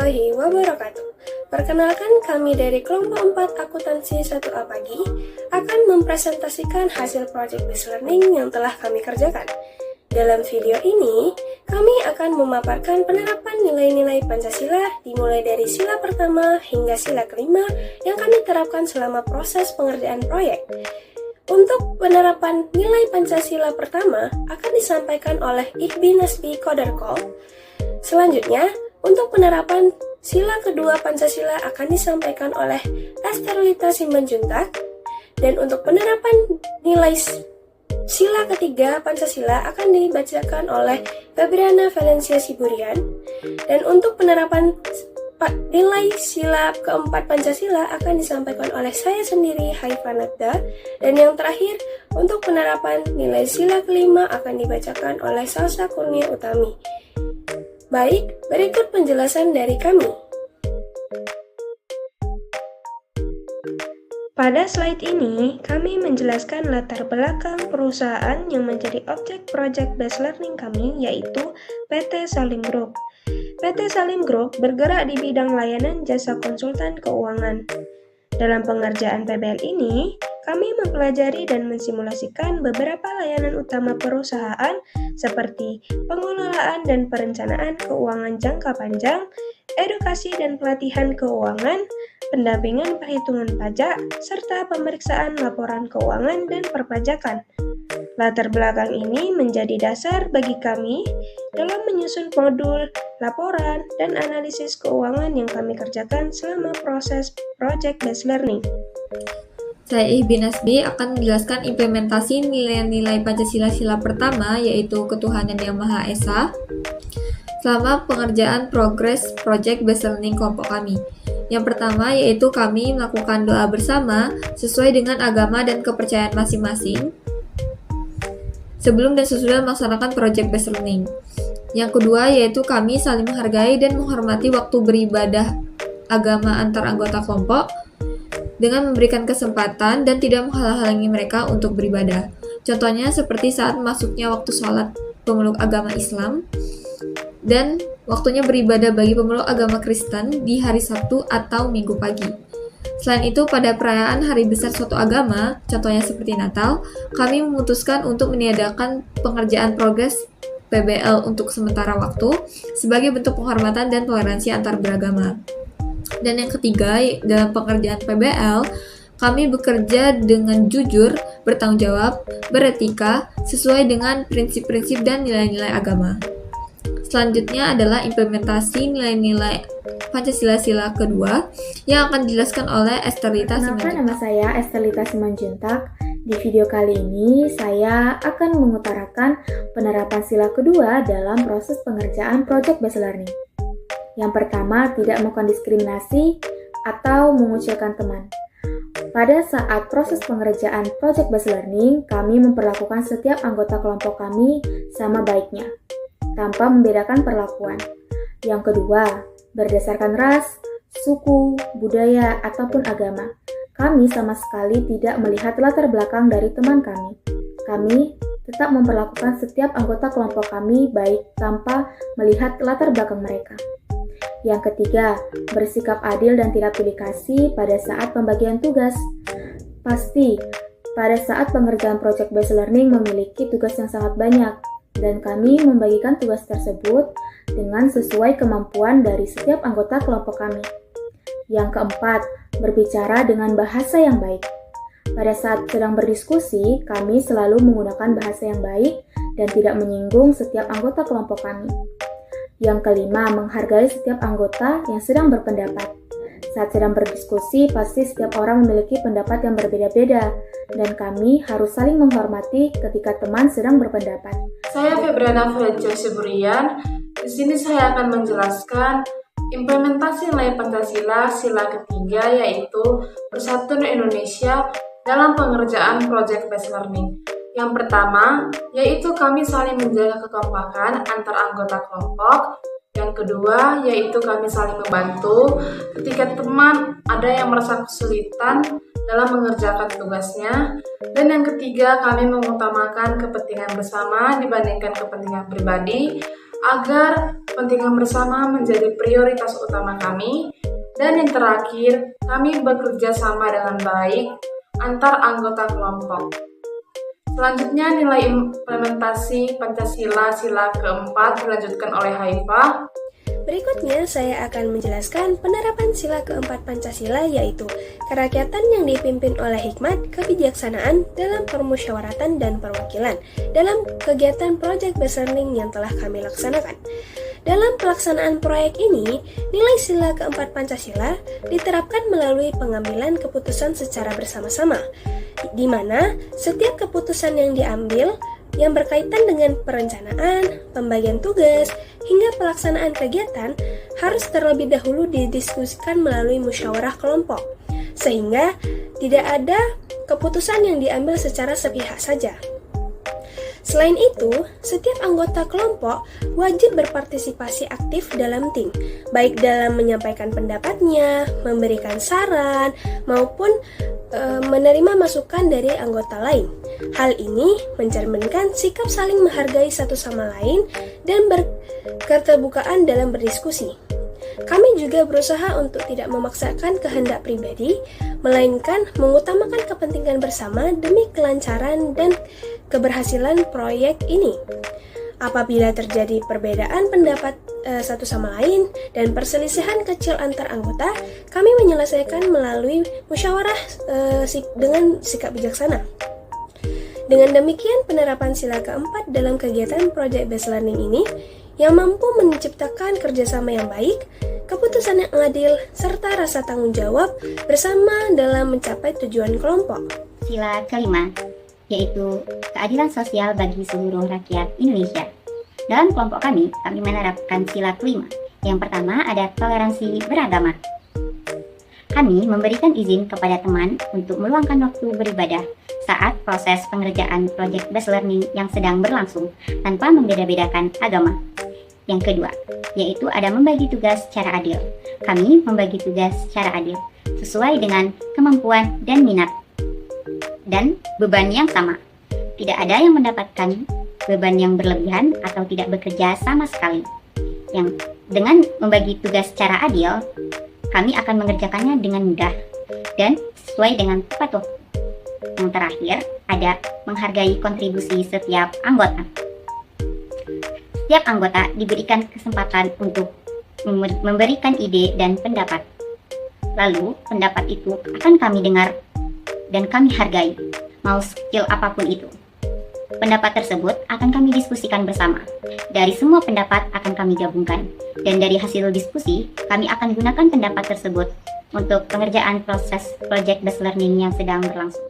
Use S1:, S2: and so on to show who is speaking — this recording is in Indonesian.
S1: warahmatullahi wabarakatuh. Perkenalkan, kami dari kelompok 4 akuntansi 1A Pagi akan mempresentasikan hasil project based learning yang telah kami kerjakan. Dalam video ini, kami akan memaparkan penerapan nilai-nilai Pancasila dimulai dari sila pertama hingga sila kelima yang kami terapkan selama proses pengerjaan proyek. Untuk penerapan nilai Pancasila pertama akan disampaikan oleh Ikhbi Nasbi Kodarko. Selanjutnya, untuk penerapan sila kedua Pancasila akan disampaikan oleh Esterlita Simanjuntak. Dan untuk penerapan nilai sila ketiga Pancasila akan dibacakan oleh Fabriana Valencia Siburian. Dan untuk penerapan nilai sila keempat Pancasila akan disampaikan oleh saya sendiri, Haifa Nadda. Dan yang terakhir, untuk penerapan nilai sila kelima akan dibacakan oleh Salsa Kurnia Utami. Baik, berikut penjelasan dari kami. Pada slide ini, kami menjelaskan latar belakang perusahaan yang menjadi objek project based learning kami, yaitu PT Salim Group. PT Salim Group bergerak di bidang layanan jasa konsultan keuangan. Dalam pengerjaan PBL ini, kami mempelajari dan mensimulasikan beberapa layanan utama perusahaan seperti pengelolaan dan perencanaan keuangan jangka panjang, edukasi dan pelatihan keuangan, pendampingan perhitungan pajak, serta pemeriksaan laporan keuangan dan perpajakan. Latar belakang ini menjadi dasar bagi kami dalam menyusun modul, laporan, dan analisis keuangan yang kami kerjakan selama proses project based learning.
S2: Saya Ikhbi Nasbi akan menjelaskan implementasi nilai-nilai Pancasila sila pertama, yaitu ketuhanan yang Maha Esa, selama pengerjaan progress project based learning kelompok kami. Yang pertama yaitu kami melakukan doa bersama sesuai dengan agama dan kepercayaan masing-masing sebelum dan sesudah melaksanakan project based learning. Yang kedua yaitu kami saling menghargai dan menghormati waktu beribadah agama antar anggota kelompok dengan memberikan kesempatan dan tidak menghalang-halangi mereka untuk beribadah. Contohnya seperti saat masuknya waktu sholat pemeluk agama Islam dan waktunya beribadah bagi pemeluk agama Kristen di hari Sabtu atau Minggu pagi. Selain itu, pada perayaan hari besar suatu agama, contohnya seperti Natal, kami memutuskan untuk meniadakan pengerjaan progres PBL untuk sementara waktu sebagai bentuk penghormatan dan toleransi antar beragama. Dan yang ketiga, dalam pengerjaan PBL, kami bekerja dengan jujur, bertanggung jawab, beretika, sesuai dengan prinsip-prinsip dan nilai-nilai agama. Selanjutnya adalah implementasi nilai-nilai Pancasila sila kedua yang akan dijelaskan oleh Esterlita Simanjuntak.
S3: Nama saya Esterlita Simanjuntak. Di video kali ini saya akan mengutarakan penerapan sila kedua dalam proses pengerjaan project based learning. Yang pertama, tidak melakukan diskriminasi atau mengucilkan teman. Pada saat proses pengerjaan project based learning, kami memperlakukan setiap anggota kelompok kami sama baiknya, tanpa membedakan perlakuan. Yang kedua, berdasarkan ras, suku, budaya, ataupun agama. Kami sama sekali tidak melihat latar belakang dari teman kami. Kami tetap memperlakukan setiap anggota kelompok kami baik tanpa melihat latar belakang mereka. Yang ketiga, bersikap adil dan tidak pilih kasih pada saat pembagian tugas. Pasti, pada saat pengerjaan project based learning memiliki tugas yang sangat banyak, dan kami membagikan tugas tersebut dengan sesuai kemampuan dari setiap anggota kelompok kami. Yang keempat, berbicara dengan bahasa yang baik. Pada saat sedang berdiskusi, kami selalu menggunakan bahasa yang baik dan tidak menyinggung setiap anggota kelompok kami. Yang kelima, menghargai setiap anggota yang sedang berpendapat. Saat sedang berdiskusi, pasti setiap orang memiliki pendapat yang berbeda-beda, dan kami harus saling menghormati ketika teman sedang berpendapat.
S4: Saya Fabriana Valencia Siburian. Di sini saya akan menjelaskan implementasi nilai Pancasila sila ketiga, yaitu Persatuan Indonesia dalam pengerjaan project based learning. Yang pertama, yaitu kami saling menjaga kekompakan antar anggota kelompok. Yang kedua, yaitu kami saling membantu ketika teman ada yang merasa kesulitan dalam mengerjakan tugasnya. Dan yang ketiga, kami mengutamakan kepentingan bersama dibandingkan kepentingan pribadi. agar kepentingan bersama menjadi prioritas utama kami. Dan yang terakhir, kami bekerja sama dengan baik antar anggota kelompok. Selanjutnya, nilai implementasi Pancasila sila keempat dilanjutkan oleh Haifah.
S1: Berikutnya, saya akan menjelaskan penerapan sila keempat Pancasila, yaitu kerakyatan yang dipimpin oleh hikmat, kebijaksanaan dalam permusyawaratan dan perwakilan dalam kegiatan Project Based Learning yang telah kami laksanakan. Dalam pelaksanaan proyek ini, nilai sila keempat Pancasila diterapkan melalui pengambilan keputusan secara bersama-sama, di mana setiap keputusan yang diambil yang berkaitan dengan perencanaan, pembagian tugas, hingga pelaksanaan kegiatan harus terlebih dahulu didiskusikan melalui musyawarah kelompok, sehingga tidak ada keputusan yang diambil secara sepihak saja. Selain itu, setiap anggota kelompok wajib berpartisipasi aktif dalam tim, baik dalam menyampaikan pendapatnya, memberikan saran, maupun menerima masukan dari anggota lain. Hal ini mencerminkan sikap saling menghargai satu sama lain dan berketerbukaan dalam berdiskusi. Kami juga berusaha untuk tidak memaksakan kehendak pribadi, melainkan mengutamakan kepentingan bersama demi kelancaran dan keberhasilan proyek ini. Apabila terjadi perbedaan pendapat satu sama lain dan perselisihan kecil antar anggota, kami menyelesaikan melalui musyawarah dengan sikap bijaksana. Dengan demikian, penerapan sila keempat dalam kegiatan Project Based Learning ini yang mampu menciptakan kerjasama yang baik, keputusan yang adil, serta rasa tanggung jawab bersama dalam mencapai tujuan kelompok.
S5: Sila kelima, yaitu keadilan sosial bagi seluruh rakyat Indonesia. Dalam kelompok kami menerapkan sila kelima. Yang pertama ada toleransi beragama. Kami memberikan izin kepada teman untuk meluangkan waktu beribadah saat proses pengerjaan Project Based Learning yang sedang berlangsung tanpa membeda-bedakan agama. Yang kedua, yaitu ada membagi tugas secara adil. Kami membagi tugas secara adil, sesuai dengan kemampuan dan minat, dan beban yang sama. Tidak ada yang mendapatkan beban yang berlebihan atau tidak bekerja sama sekali. Yang dengan membagi tugas secara adil, kami akan mengerjakannya dengan mudah dan sesuai dengan tepat waktu. Yang terakhir, ada menghargai kontribusi setiap anggota. Setiap anggota diberikan kesempatan untuk memberikan ide dan pendapat. Lalu, pendapat itu akan kami dengar dan kami hargai, mau sekecil apapun itu. Pendapat tersebut akan kami diskusikan bersama. Dari semua pendapat akan kami gabungkan, dan dari hasil diskusi, kami akan gunakan pendapat tersebut untuk pengerjaan proses Project Based Learning yang sedang berlangsung.